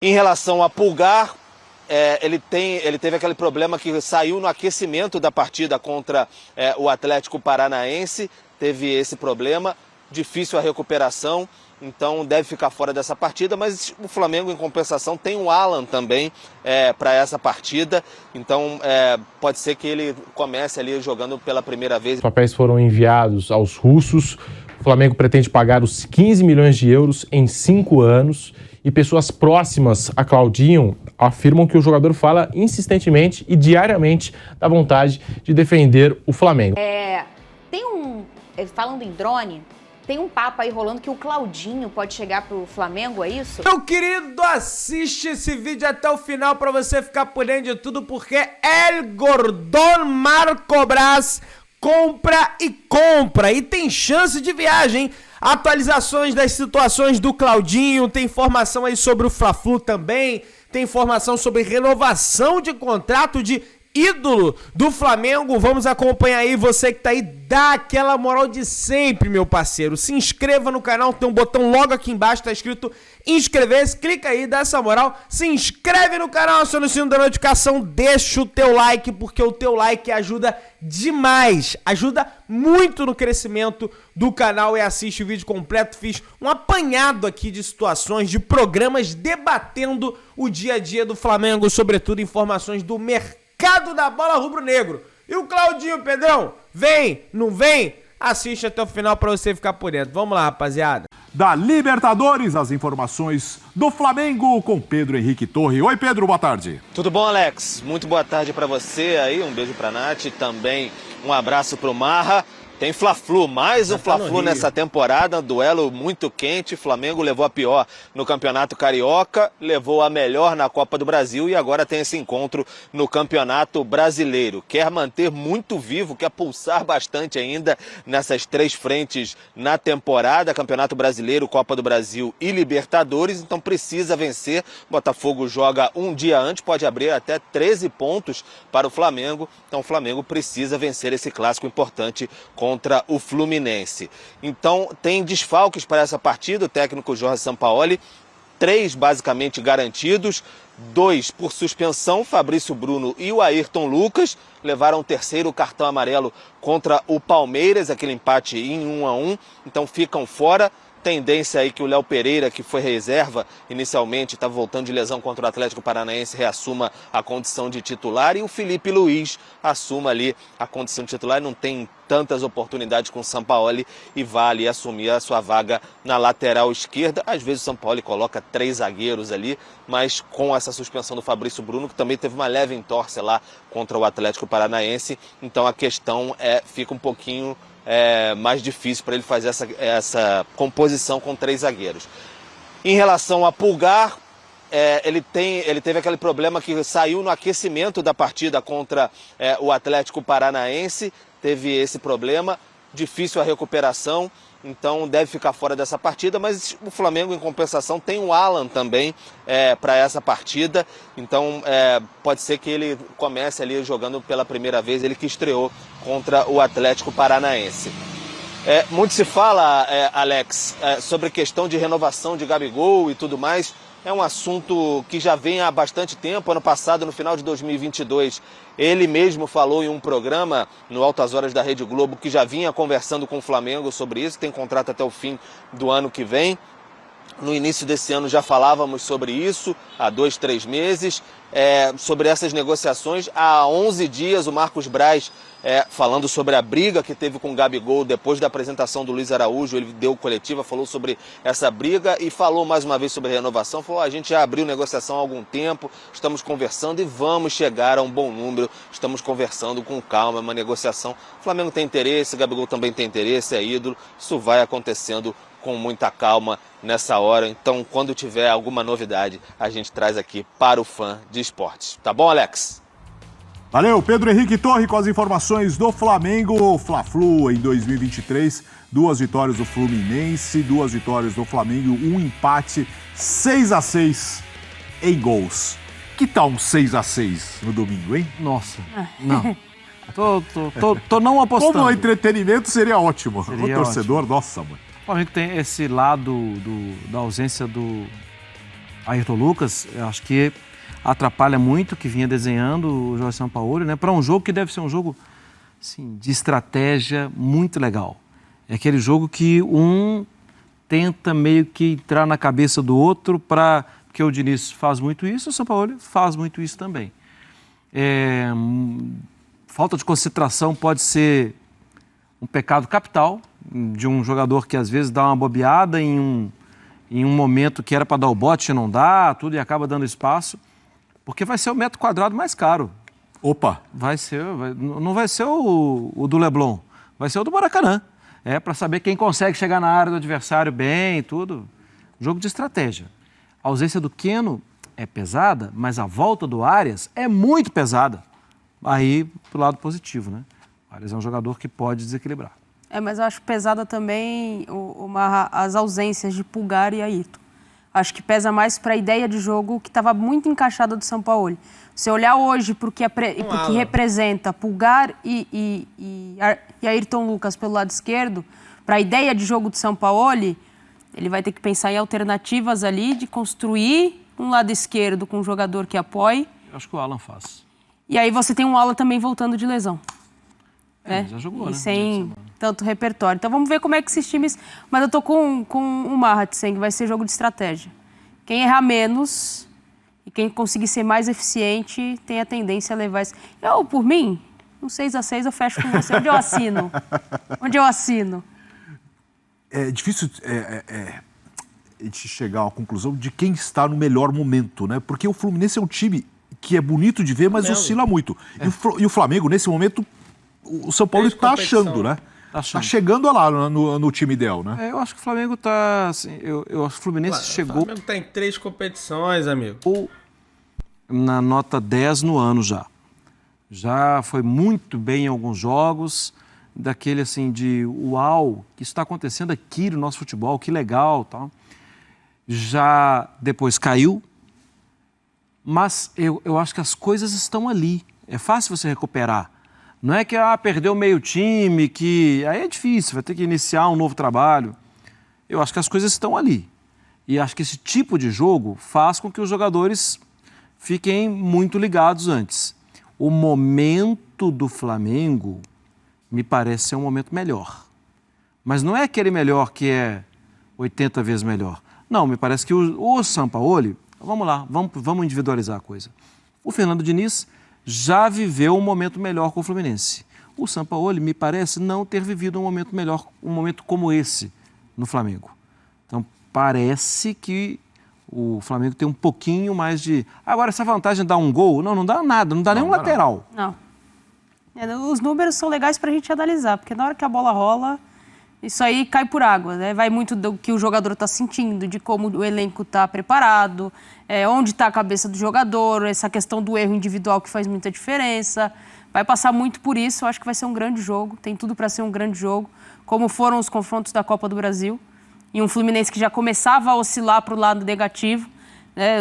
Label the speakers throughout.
Speaker 1: Em relação a Pulgar, ele teve aquele problema que saiu no aquecimento da partida contra o Atlético Paranaense, teve esse problema, difícil a recuperação, então deve ficar fora dessa partida, mas o Flamengo, em compensação, tem o Alan também para essa partida, então pode ser que ele comece ali jogando pela primeira vez.
Speaker 2: Os papéis foram enviados aos russos, o Flamengo pretende pagar os 15 milhões de euros em 5 anos, e pessoas próximas a Claudinho afirmam que o jogador fala insistentemente e diariamente da vontade de defender o Flamengo.
Speaker 3: Falando em drone, tem um papo aí rolando que o Claudinho pode chegar pro Flamengo, é isso?
Speaker 4: Meu querido, assiste esse vídeo até o final pra você ficar por dentro de tudo, porque El Gordon Marco Braz compra e tem chance de viagem, hein? Atualizações das situações do Claudinho, tem informação aí sobre o Fla-Flu também, tem informação sobre renovação de contrato de ídolo do Flamengo. Vamos acompanhar aí, você que tá aí, dá aquela moral de sempre, meu parceiro. Se inscreva no canal, tem um botão logo aqui embaixo, tá escrito inscrever-se, clica aí, dá essa moral, se inscreve no canal, aciona o sino da notificação, deixa o teu like, porque o teu like ajuda demais, ajuda muito no crescimento do canal e assiste o vídeo completo. Fiz um apanhado aqui de situações, de programas debatendo o dia a dia do Flamengo, sobretudo informações do mercado da bola rubro-negro. E o Claudinho, Pedrão, vem, não vem? Assiste até o final pra você ficar por dentro. Vamos lá, rapaziada.
Speaker 5: Da Libertadores, as informações do Flamengo com Pedro Henrique Torre. Oi, Pedro, boa tarde.
Speaker 1: Tudo bom, Alex? Muito boa tarde pra você aí, um beijo pra Nath, também um abraço pro Marra. Tem Fla-Flu, mais um Fla-Flu nessa temporada, duelo muito quente. Flamengo levou a pior no Campeonato Carioca, levou a melhor na Copa do Brasil e agora tem esse encontro no Campeonato Brasileiro. Quer manter muito vivo, quer pulsar bastante ainda nessas três frentes na temporada, Campeonato Brasileiro, Copa do Brasil e Libertadores, então precisa vencer. Botafogo joga um dia antes, pode abrir até 13 pontos para o Flamengo, então o Flamengo precisa vencer esse clássico importante contra o Fluminense. Então tem desfalques para essa partida, o técnico Jorge Sampaoli, 3 basicamente garantidos, 2 por suspensão, Fabrício Bruno e o Ayrton Lucas, levaram o terceiro cartão amarelo contra o Palmeiras, aquele empate em 1-1, então ficam fora. Tendência aí que o Léo Pereira, que foi reserva inicialmente, estava voltando de lesão contra o Atlético Paranaense, reassuma a condição de titular, e o Felipe Luiz assuma ali a condição de titular, não tem tantas oportunidades com o Sampaoli e vai ali assumir a sua vaga na lateral esquerda. Às vezes o Sampaoli coloca 3 zagueiros ali, mas com essa suspensão do Fabrício Bruno, que também teve uma leve entorse lá contra o Atlético Paranaense, então a questão fica um pouquinho mais difícil para ele fazer essa composição com 3 zagueiros. Em relação a Pulgar, ele teve aquele problema que saiu no aquecimento da partida contra o Atlético Paranaense, teve esse problema, difícil a recuperação, então deve ficar fora dessa partida, mas o Flamengo, em compensação, tem o Alan também para essa partida, então pode ser que ele comece ali jogando pela primeira vez, ele que estreou contra o Atlético Paranaense. Muito se fala, Alex, sobre a questão de renovação de Gabigol e tudo mais. É um assunto que já vem há bastante tempo. Ano passado, no final de 2022, ele mesmo falou em um programa no Altas Horas da Rede Globo que já vinha conversando com o Flamengo sobre isso, tem contrato até o fim do ano que vem. No início desse ano já falávamos sobre isso, há 2, 3 meses, sobre essas negociações. Há 11 dias o Marcos Braz, falando sobre a briga que teve com o Gabigol depois da apresentação do Luiz Araújo, ele deu coletiva, falou sobre essa briga e falou mais uma vez sobre a renovação, falou: a gente já abriu negociação há algum tempo, estamos conversando e vamos chegar a um bom número, estamos conversando com calma, é uma negociação. O Flamengo tem interesse, o Gabigol também tem interesse, é ídolo, isso vai acontecendo com muita calma nessa hora, então quando tiver alguma novidade a gente traz aqui para o fã de esportes. Tá bom, Alex?
Speaker 5: Valeu, Pedro Henrique Torre com as informações do Flamengo. Fla-Flu em 2023, 2 vitórias do Fluminense, 2 vitórias do Flamengo, 1 empate, 6-6 em gols. Que tal um 6-6 no domingo, hein?
Speaker 6: Nossa, não. Tô não apostando.
Speaker 5: Como entretenimento seria ótimo.
Speaker 6: Seria
Speaker 5: o torcedor,
Speaker 6: ótimo.
Speaker 5: Nossa, mano.
Speaker 6: O Flamengo tem esse lado da ausência do Ayrton Lucas, eu acho que atrapalha muito, que vinha desenhando o Jorge Sampaoli, né? Para um jogo que deve ser um jogo assim, de estratégia muito legal. É aquele jogo que um tenta meio que entrar na cabeça do outro porque o Diniz faz muito isso, o Sampaoli faz muito isso também. Falta de concentração pode ser um pecado capital de um jogador que às vezes dá uma bobeada em um momento que era para dar o bote e não dá, tudo e acaba dando espaço, porque vai ser o metro quadrado mais caro.
Speaker 5: Opa!
Speaker 6: Não vai ser o do Leblon, vai ser o do Maracanã. Para saber quem consegue chegar na área do adversário bem e tudo. Jogo de estratégia. A ausência do Keno é pesada, mas a volta do Arias é muito pesada. Aí, pro lado positivo, né? O Arias é um jogador que pode desequilibrar.
Speaker 7: Mas eu acho pesada também as ausências de Pulgar e Ayrton. Acho que pesa mais para a ideia de jogo que estava muito encaixada do Sampaoli. Se olhar hoje para o que representa Pulgar e Ayrton Lucas pelo lado esquerdo, para a ideia de jogo do Sampaoli, ele vai ter que pensar em alternativas ali de construir um lado esquerdo com um jogador que apoie.
Speaker 6: Eu acho que o Alan faz.
Speaker 7: E aí você tem um Alan também voltando de lesão.
Speaker 6: Já jogou, né?
Speaker 7: Sem tanto repertório. Então vamos ver como é que esses times... Mas eu tô com o Marratsen, que vai ser jogo de estratégia. Quem errar menos e quem conseguir ser mais eficiente tem a tendência a levar esse... Por mim, um 6-6 eu fecho com você. Onde eu assino? Onde eu assino?
Speaker 5: É difícil a gente chegar à conclusão de quem está no melhor momento, né? Porque o Fluminense é um time que é bonito de ver, mas oscila muito. E o Flamengo, nesse momento... O São Paulo está achando, né? Está chegando lá no time ideal, né?
Speaker 6: Eu acho que o Flamengo está... Assim, eu acho que o Fluminense chegou... O
Speaker 4: Flamengo está em 3 competições, amigo.
Speaker 6: Na nota 10 no ano já. Já foi muito bem em alguns jogos, daquele assim de uau, que isso está acontecendo aqui no nosso futebol, que legal, tal. Já depois caiu, mas eu acho que as coisas estão ali. É fácil você recuperar. Não é que perdeu meio time, que aí é difícil, vai ter que iniciar um novo trabalho. Eu acho que as coisas estão ali. E acho que esse tipo de jogo faz com que os jogadores fiquem muito ligados antes. O momento do Flamengo me parece ser um momento melhor. Mas não é aquele melhor que é 80 vezes melhor. Não, me parece que o Sampaoli, vamos lá, vamos individualizar a coisa. O Fernando Diniz já viveu um momento melhor com o Fluminense. O Sampaoli me parece não ter vivido um momento melhor, um momento como esse no Flamengo. Então, parece que o Flamengo tem um pouquinho mais de... Agora, essa vantagem de dar um gol, não dá nada, não dá nenhum lateral.
Speaker 7: Não. Os números são legais para a gente analisar, porque na hora que a bola rola, isso aí cai por água, né? Vai muito do que o jogador está sentindo, de como o elenco está preparado, onde está a cabeça do jogador, essa questão do erro individual que faz muita diferença. Vai passar muito por isso, eu acho que vai ser um grande jogo, tem tudo para ser um grande jogo, como foram os confrontos da Copa do Brasil, e um Fluminense que já começava a oscilar para o lado negativo.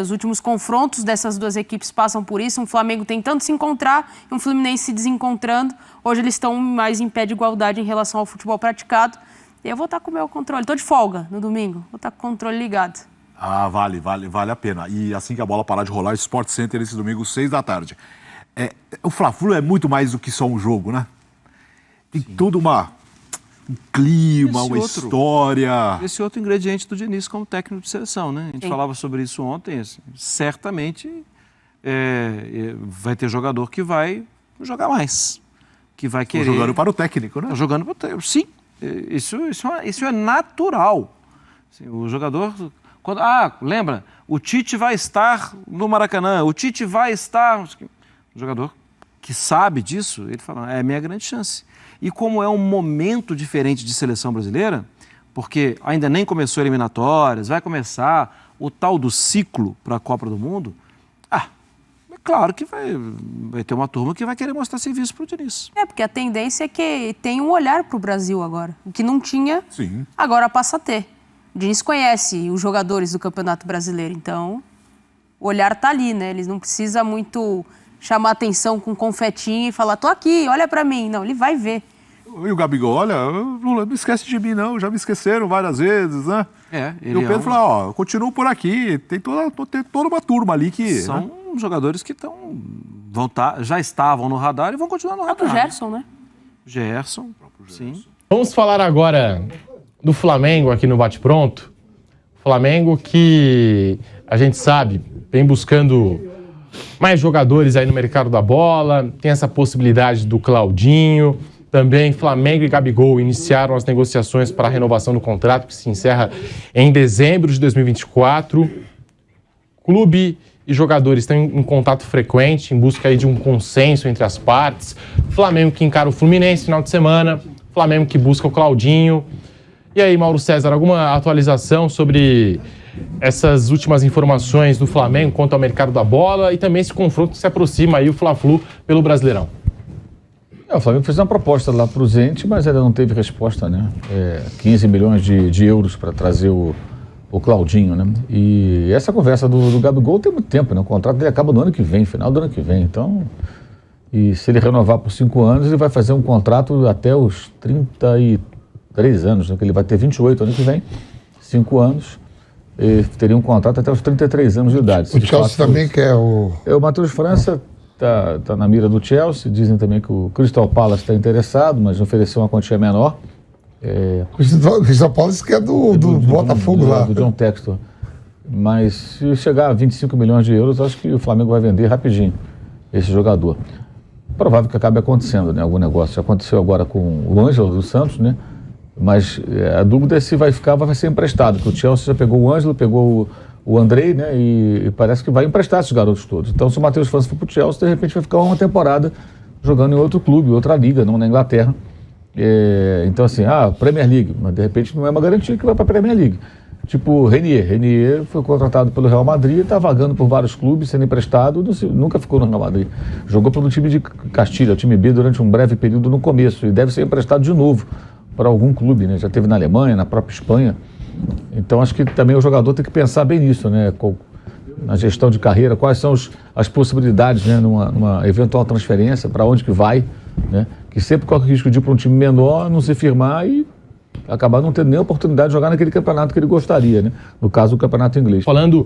Speaker 7: Os últimos confrontos dessas duas equipes passam por isso, um Flamengo tentando se encontrar e um Fluminense se desencontrando. Hoje eles estão mais em pé de igualdade em relação ao futebol praticado. E eu vou estar com o meu controle, estou de folga no domingo, vou estar com o controle ligado.
Speaker 5: Vale a pena. E assim que a bola parar de rolar, Sport Center esse domingo, 6 da tarde. O Fla-Flu é muito mais do que só um jogo, né? Tem todo um clima, uma história.
Speaker 6: Esse outro ingrediente do Diniz como técnico de seleção, né? A gente falava sobre isso ontem. Assim, certamente vai ter jogador que vai jogar mais, que vai querer...
Speaker 5: Jogando para o técnico, né?
Speaker 6: Jogando para o técnico, sim. Isso é natural. Assim, o jogador... lembra? O Tite vai estar no Maracanã, o Tite vai estar... O jogador que sabe disso, ele fala, é a minha grande chance. E como é um momento diferente de seleção brasileira, porque ainda nem começou eliminatórias, vai começar o tal do ciclo para a Copa do Mundo, é claro que vai ter uma turma que vai querer mostrar serviço para o Diniz.
Speaker 7: Porque a tendência é que tem um olhar para o Brasil agora, o que não tinha,
Speaker 5: sim,
Speaker 7: agora passa a ter. O Diniz conhece os jogadores do Campeonato Brasileiro, então o olhar está ali, né? Eles não precisam muito chamar atenção com confetinho e falar, tô aqui, olha para mim. Não, ele vai ver.
Speaker 5: E o Gabigol, olha, Lula, não esquece de mim não, já me esqueceram várias vezes, né? E o Pedro falou, continuo por aqui, tem toda uma turma ali que...
Speaker 6: São jogadores que já estavam no radar e vão continuar no radar.
Speaker 7: O Gerson, né?
Speaker 6: Gerson, sim.
Speaker 2: Vamos falar agora do Flamengo aqui no Bate Pronto. Flamengo que a gente sabe vem buscando mais jogadores aí no mercado da bola, tem essa possibilidade do Claudinho. Também Flamengo e Gabigol iniciaram as negociações para a renovação do contrato, que se encerra em dezembro de 2024. Clube e jogadores estão em contato frequente, em busca aí de um consenso entre as partes. Flamengo que encara o Fluminense no final de semana, Flamengo que busca o Claudinho. E aí, Mauro César, alguma atualização sobre essas últimas informações do Flamengo quanto ao mercado da bola e também esse confronto que se aproxima aí, o Fla-Flu pelo Brasileirão?
Speaker 8: O Flamengo fez uma proposta lá para o Zente, mas ainda não teve resposta, né? 15 milhões de euros para trazer o Claudinho, né? E essa conversa do Gabigol tem muito tempo, né? O contrato dele acaba no ano que vem, final do ano que vem. Então, e se ele renovar por 5 anos, ele vai fazer um contrato até os 33 anos, né? Que ele vai ter 28 ano que vem, 5 anos. E teria um contrato até os 33 anos de idade.
Speaker 9: O Chelsea também quer o...
Speaker 8: O Matheus França tá na mira do Chelsea, dizem também que o Crystal Palace está interessado, mas ofereceu uma quantia menor.
Speaker 9: O Crystal Palace que é do Botafogo lá.
Speaker 8: Do John Textor. Mas se chegar a 25 milhões de euros, acho que o Flamengo vai vender rapidinho esse jogador. Provável que acabe acontecendo, né? Algum negócio. Já aconteceu agora com o Ângelo do Santos, né? Mas a dúvida é se vai ficar ou vai ser emprestado, porque o Chelsea já pegou o Ângelo, pegou o Andrei, né? E parece que vai emprestar esses garotos todos. Então, se o Matheus França for para o Chelsea, de repente vai ficar uma temporada jogando em outro clube, outra liga, não na Inglaterra. Então, assim, Premier League, mas de repente não é uma garantia que vai para a Premier League. Tipo, Renier foi contratado pelo Real Madrid, está vagando por vários clubes, sendo emprestado, nunca ficou no Real Madrid. Jogou pelo time de Castilha, o time B, durante um breve período no começo, e deve ser emprestado de novo para algum clube, né? Já teve na Alemanha, na própria Espanha. Então, acho que também o jogador tem que pensar bem nisso, né? Na gestão de carreira, quais são as possibilidades, né? Numa eventual transferência, para onde que vai, né? Que sempre corre o risco de ir para um time menor, não se firmar e acabar não tendo nem oportunidade de jogar naquele campeonato que ele gostaria, né? No caso, o campeonato inglês.
Speaker 2: Falando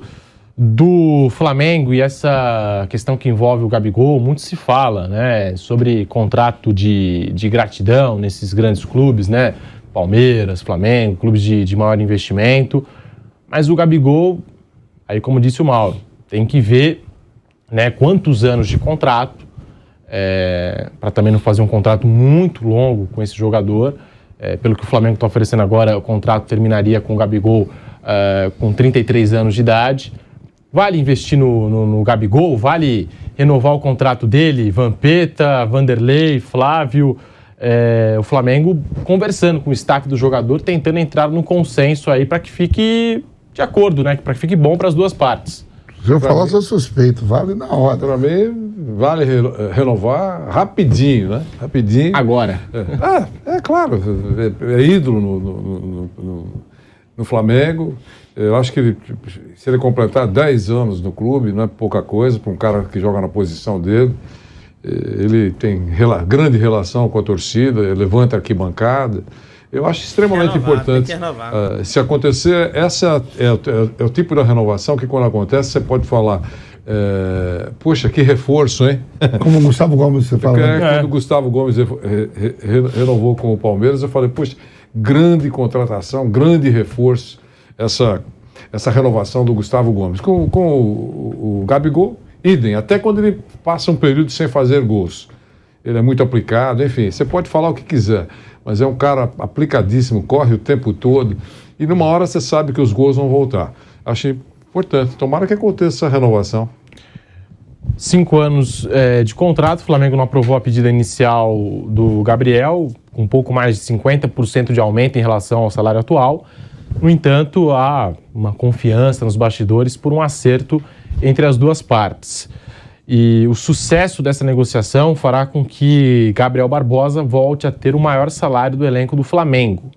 Speaker 2: do Flamengo e essa questão que envolve o Gabigol, muito se fala, né? Sobre contrato de gratidão nesses grandes clubes, né? Palmeiras, Flamengo, clubes de maior investimento. Mas o Gabigol, aí como disse o Mauro, tem que ver, né, quantos anos de contrato, para também não fazer um contrato muito longo com esse jogador. Pelo que o Flamengo está oferecendo agora, o contrato terminaria com o Gabigol com 33 anos de idade. Vale investir no Gabigol? Vale renovar o contrato dele? Vampeta, Vanderlei, Flávio... o Flamengo conversando com o staff do jogador, tentando entrar num consenso aí para que fique de acordo, né? Para que fique bom para as duas partes.
Speaker 9: Se eu falar, sou suspeito, vale na hora.
Speaker 10: Para mim, vale renovar rapidinho, né? Rapidinho.
Speaker 2: Agora.
Speaker 10: Claro, é ídolo no Flamengo. Eu acho que se ele completar 10 anos no clube, não é pouca coisa para um cara que joga na posição dele. Ele tem grande relação com a torcida, levanta a arquibancada. Eu acho extremamente importante. Se acontecer, essa é o tipo de renovação que, quando acontece, você pode falar: puxa, que reforço, hein?
Speaker 9: Como o Gustavo Gomes, você fala.
Speaker 10: Quando o Gustavo Gomes renovou com o Palmeiras, eu falei: puxa, grande contratação, grande reforço, essa renovação do Gustavo Gomes. Com o Gabigol, idem, até quando ele passa um período sem fazer gols. Ele é muito aplicado, enfim, você pode falar o que quiser, mas é um cara aplicadíssimo, corre o tempo todo, e numa hora você sabe que os gols vão voltar. Achei importante, tomara que aconteça essa renovação.
Speaker 2: 5 anos de contrato, o Flamengo não aprovou a pedida inicial do Gabriel, com um pouco mais de 50% de aumento em relação ao salário atual. No entanto, há uma confiança nos bastidores por um acerto entre as duas partes. E o sucesso dessa negociação fará com que Gabriel Barbosa volte a ter o maior salário do elenco do Flamengo.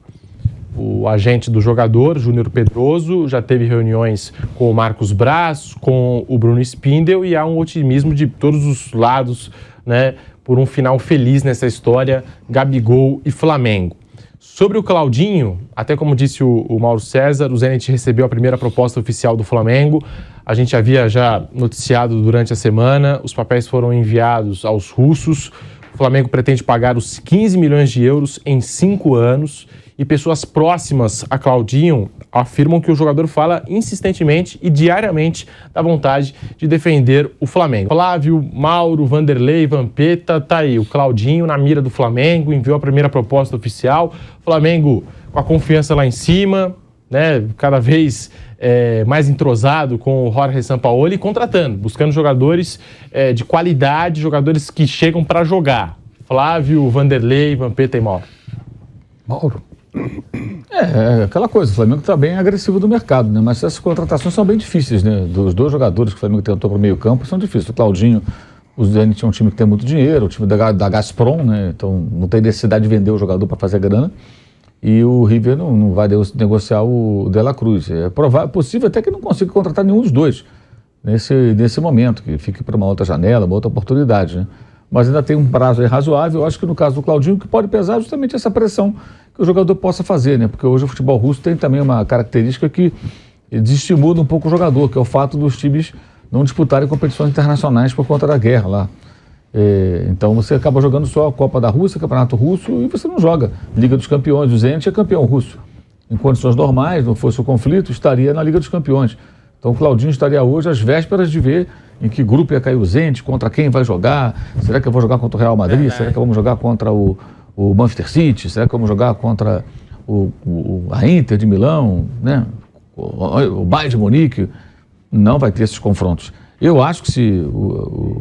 Speaker 2: o agente do jogador, Júnior Pedroso, já teve reuniões com o Marcos Braz, com o Bruno Spindel, e há um otimismo de todos os lados, né, por um final feliz nessa história, Gabigol e Flamengo. Sobre o Claudinho, até como disse o Mauro César, o Zenit recebeu a primeira proposta oficial do Flamengo. A gente havia já noticiado durante a semana, os papéis foram enviados aos russos. O Flamengo pretende pagar os 15 milhões de euros em 5 anos e pessoas próximas a Claudinho afirmam que o jogador fala insistentemente e diariamente da vontade de defender o Flamengo. Flávio, Mauro, Vanderlei, Vampeta, tá aí. O Claudinho na mira do Flamengo, enviou a primeira proposta oficial. Flamengo com a confiança lá em cima, né? Cada vez mais entrosado com o Jorge Sampaoli, contratando, buscando jogadores de qualidade, jogadores que chegam para jogar. Flávio, Vanderlei, Vampeta e Mauro.
Speaker 8: Mauro. Aquela coisa, o Flamengo está bem agressivo do mercado, né? Mas essas contratações são bem difíceis, né? Dos dois jogadores que o Flamengo tentou para o meio campo, são difíceis. O Claudinho, o Zenit é um time que tem muito dinheiro, o time da Gazprom, né? Então não tem necessidade de vender o jogador para fazer grana. E o River não vai negociar o De La Cruz. É possível até que não consiga contratar nenhum dos dois nesse momento, que fique para uma outra janela, uma outra oportunidade, né? Mas ainda tem um prazo aí razoável. Eu acho que no caso do Claudinho, que pode pesar justamente essa pressão que o jogador possa fazer, né? Porque hoje o futebol russo tem também uma característica que desestimula um pouco o jogador, que é o fato dos times não disputarem competições internacionais por conta da guerra lá. Então você acaba jogando só a Copa da Rússia, Campeonato Russo, e você não joga Liga dos Campeões. O Zenit é campeão russo. Em condições normais, não fosse o conflito, estaria na Liga dos Campeões. Então o Claudinho estaria hoje às vésperas de ver em que grupo ia cair o Zenit, contra quem vai jogar. Será que eu vou jogar contra o Real Madrid? Será que vamos jogar contra o Manchester City? Será que vamos jogar contra a Inter de Milão, né? O Bayern de Munique? Não vai ter esses confrontos. Eu acho que se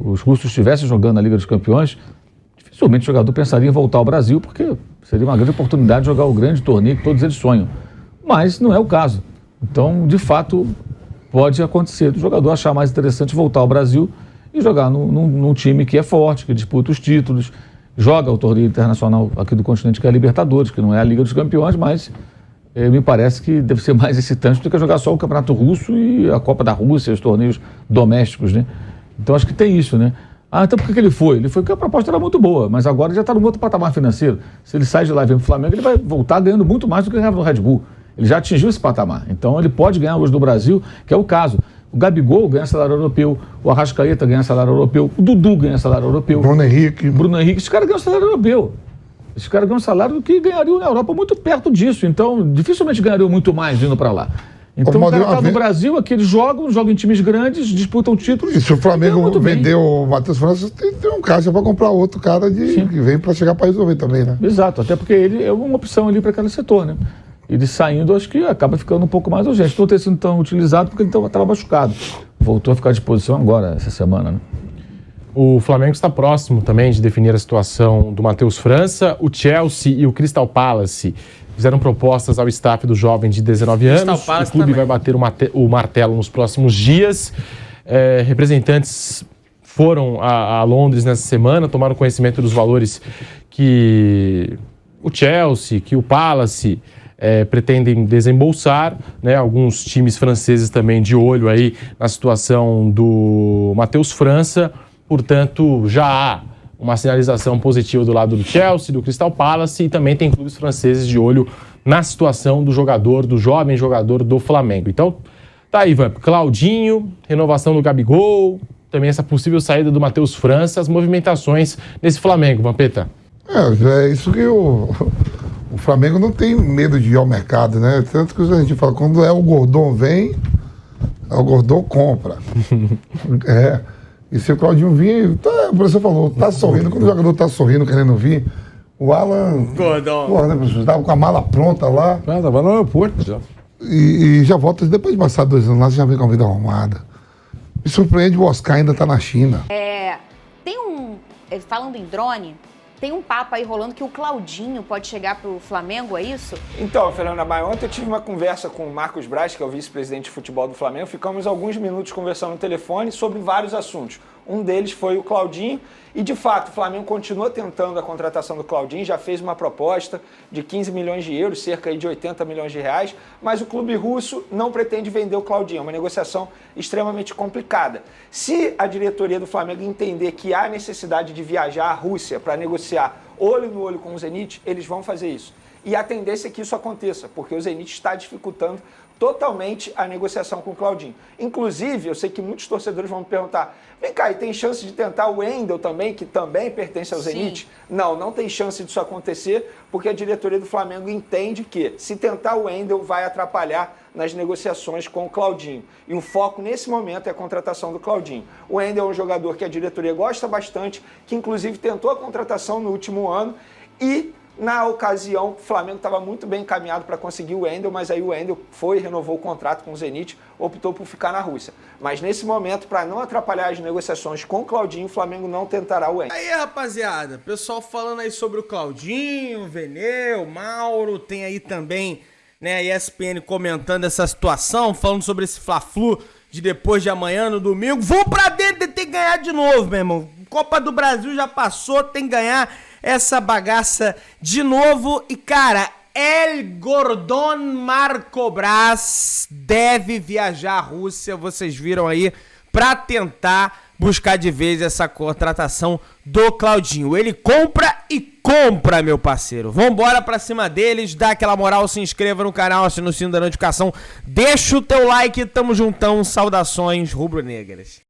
Speaker 8: os russos estivessem jogando na Liga dos Campeões, dificilmente o jogador pensaria em voltar ao Brasil, porque seria uma grande oportunidade de jogar o grande torneio que todos eles sonham. Mas não é o caso. Então, de fato, pode acontecer do jogador achar mais interessante voltar ao Brasil e jogar num time que é forte, que disputa os títulos, joga o torneio internacional aqui do continente, que é a Libertadores, que não é a Liga dos Campeões, mas me parece que deve ser mais excitante do que jogar só o Campeonato Russo e a Copa da Rússia, os torneios domésticos, né? Então acho que tem isso, né? Então por que ele foi? Ele foi porque a proposta era muito boa, mas agora ele já está num outro patamar financeiro. Se ele sai de lá e vem para o Flamengo, ele vai voltar ganhando muito mais do que ganhava no Red Bull. Ele já atingiu esse patamar. Então ele pode ganhar hoje do Brasil, que é o caso. O Gabigol ganha salário europeu, o Arrascaeta ganha salário europeu, o Dudu ganha salário europeu.
Speaker 9: Bruno Henrique,
Speaker 8: esses caras ganham salário europeu. Esses caras ganham salário que ganhariam na Europa muito perto disso. Então, dificilmente ganhariam muito mais indo para lá. Então, o cara está no Brasil, aqui eles jogam em times grandes, disputam títulos.
Speaker 9: E se o Flamengo vendeu o Matheus França, tem um caixa para comprar outro cara que vem para chegar para resolver também, né?
Speaker 8: Exato, até porque ele é uma opção ali para aquele setor, né? Ele saindo, acho que acaba ficando um pouco mais urgente. Não ter sido tão utilizado porque ele estava machucado. Voltou a ficar à disposição agora, essa semana, né?
Speaker 2: O Flamengo está próximo também de definir a situação do Matheus França. O Chelsea e o Crystal Palace fizeram propostas ao staff do jovem de 19 anos. O clube vai bater o martelo nos próximos dias. Representantes foram a Londres nessa semana, tomaram conhecimento dos valores que o Chelsea, que o Palace pretendem desembolsar, né? Alguns times franceses também de olho aí na situação do Matheus França. Portanto, já há uma sinalização positiva do lado do Chelsea, do Crystal Palace, e também tem clubes franceses de olho na situação do jogador, do jovem jogador do Flamengo. Então, tá aí, Vamp. Claudinho, renovação do Gabigol, também essa possível saída do Matheus França, as movimentações nesse Flamengo, Vampeta.
Speaker 9: É isso que o Flamengo não tem medo de ir ao mercado, né? Tanto que a gente fala, quando o Gordon vem, o Gordon compra. E se o Claudinho vir, o professor falou, tá sorrindo. Quando o jogador tá sorrindo, querendo vir, o Alan... Gordon. Né, professor? Tava com a mala pronta lá.
Speaker 10: Tava no aeroporto já.
Speaker 9: E já volta, depois de passar 2 anos lá, você já vem com a vida arrumada. Me surpreende, o Oscar ainda tá na China.
Speaker 3: Falando em drone, tem um papo aí rolando que o Claudinho pode chegar pro Flamengo, é isso?
Speaker 11: Então, Fernanda Maia, ontem eu tive uma conversa com o Marcos Braz, que é o vice-presidente de futebol do Flamengo. Ficamos alguns minutos conversando no telefone sobre vários assuntos. Um deles foi o Claudinho. E, de fato, o Flamengo continua tentando a contratação do Claudinho, já fez uma proposta de 15 milhões de euros, cerca de 80 milhões de reais, mas o clube russo não pretende vender o Claudinho, é uma negociação extremamente complicada. Se a diretoria do Flamengo entender que há necessidade de viajar à Rússia para negociar olho no olho com o Zenit, eles vão fazer isso. E a tendência é que isso aconteça, porque o Zenit está dificultando totalmente a negociação com o Claudinho. Inclusive, eu sei que muitos torcedores vão me perguntar, vem cá, e tem chance de tentar o Wendel também, que também pertence ao Zenit? Não, não tem chance disso acontecer, porque a diretoria do Flamengo entende que, se tentar o Wendel, vai atrapalhar nas negociações com o Claudinho. E o foco, nesse momento, é a contratação do Claudinho. O Wendel é um jogador que a diretoria gosta bastante, que inclusive tentou a contratação no último ano, e na ocasião, o Flamengo estava muito bem encaminhado para conseguir o Wendel, mas aí o Wendel renovou o contrato com o Zenit, optou por ficar na Rússia. Mas nesse momento, para não atrapalhar as negociações com o Claudinho, o Flamengo não tentará o Wendel.
Speaker 4: Aí, rapaziada, pessoal falando aí sobre o Claudinho, o Veneu, o Mauro, tem aí também, né, a ESPN comentando essa situação, falando sobre esse Fla-Flu de depois de amanhã, no domingo. Vamos pra dentro, tem que ganhar de novo, meu irmão. Copa do Brasil já passou, tem que ganhar essa bagaça de novo. E, cara, El Gordon Marcobras deve viajar à Rússia, vocês viram aí, pra tentar buscar de vez essa contratação do Claudinho. Ele compra e compra, meu parceiro. Vambora pra cima deles, dá aquela moral, se inscreva no canal, aciona o sino da notificação, deixa o teu like, tamo juntão, saudações rubro-negras.